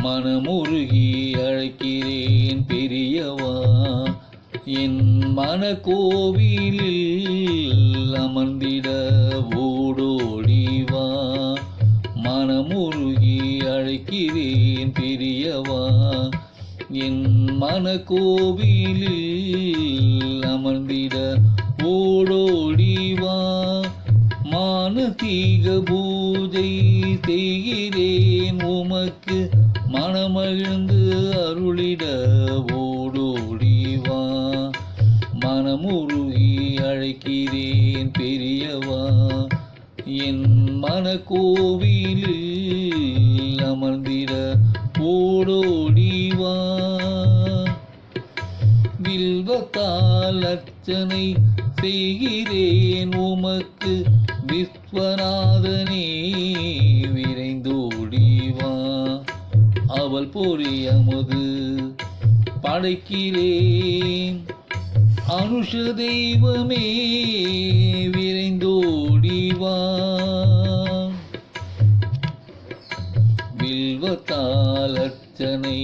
மனமுருகி அழைக்கிறேன் பெரியவா, என் மனக்கோவிலில் அமர்ந்திட ஓடோடிவா. மனமுருகி அழைக்கிறேன் பெரியவா, என் மனக்கோவிலில் அமர்ந்திட ஓடோடிவா. மானசீக பூஜை செய்கிறேன் உமக்கு, மனமகிழ்ந்து அருளிட ஓடோடிவா. மனமுருகி அழைக்கிறேன் பெரியவா, என் மனக்கோவிலில் அமர்ந்திட ஓடோடிவா. வில்வத்தால் அர்ச்சனை செய்கிறேன் உமக்கு, விஸ்வநாதனே விரைந்தோடிவா. அவள் பொறியமுது படைக்கிறேன் அனுஷ தெய்வமே விரைந்தோடிவா. வில்வத்தால் அர்ச்சனை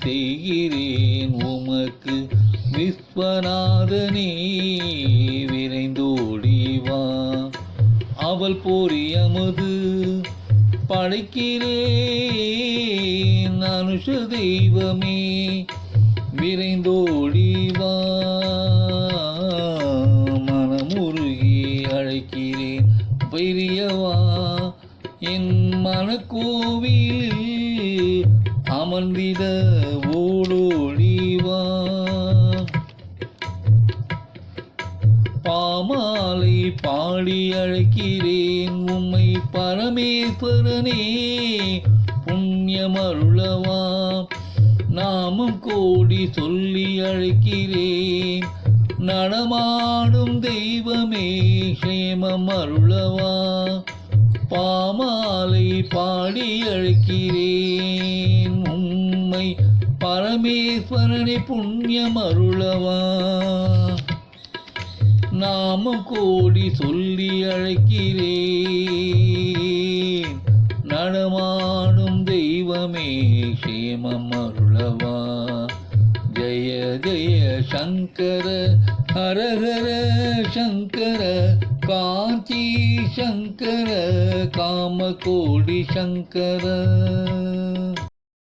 செய்கிறேன் உமக்கு, விஸ்வநாதனே விரைந்தோடிவா. அவள் பொறியமுது படைக்கிறேன் அனுஷ தெய்வமே விரைந்தோடிவா. மனமுருகி அழைக்கிறேன் பெரியவா, என் மனக்கோவிலில் அமர்ந்திட ஓடோடிவா. பாமாலை பாடி அழைக்கிறேன் உம்மை பரமேஸ்வரனே புண்ணியமருளவா. நாமம் கோடி சொல்லி அழைக்கிறேன் நடமாடும் தெய்வமே க்ஷேமம் அருளவா. பாமாலை பாடி அழைக்கிறேன் உம்மை பரமேஸ்வரனை புண்ணியம் அருளவா. நாமம் கோடி சொல்லி அழைக்கிறேன் நடமாடும் தெய்வமே க்ஷேமம் அருளவா. ஜெய ஜெய சங்கர ஹர ஹர சங்கர, காஞ்சி சங்கர காமகோடி சங்கர.